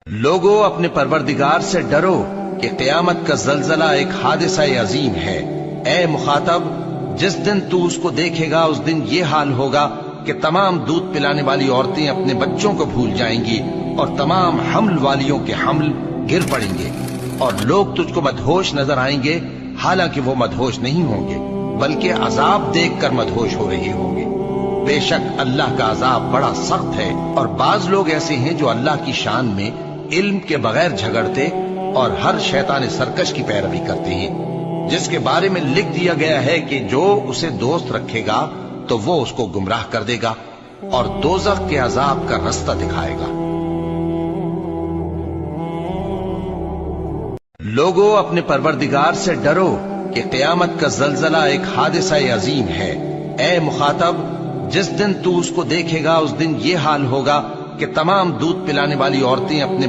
لوگو اپنے پروردگار سے ڈرو کہ قیامت کا زلزلہ ایک حادثہ عظیم ہے۔ اے مخاطب، جس دن تو اس کو دیکھے گا اس دن یہ حال ہوگا کہ تمام دودھ پلانے والی عورتیں اپنے بچوں کو بھول جائیں گی اور تمام حمل والیوں کے حمل گر پڑیں گے، اور لوگ تجھ کو مدہوش نظر آئیں گے، حالانکہ وہ مدہوش نہیں ہوں گے بلکہ عذاب دیکھ کر مدہوش ہو رہے ہوں گے۔ بے شک اللہ کا عذاب بڑا سخت ہے، اور بعض لوگ ایسے ہیں جو اللہ کی شان میں علم کے بغیر جھگڑتے اور ہر شیطان سرکش کی پیروی کرتے ہیں، جس کے بارے میں لکھ دیا گیا ہے کہ جو اسے دوست رکھے گا تو وہ اس کو گمراہ کر دے گا اور دوزخ کے عذاب کا رستہ دکھائے گا۔ لوگو اپنے پروردگار سے ڈرو کہ قیامت کا زلزلہ ایک حادثہ عظیم ہے۔ اے مخاطب، جس دن تو اس کو دیکھے گا اس دن یہ حال ہوگا کہ تمام دودھ پلانے والی عورتیں اپنے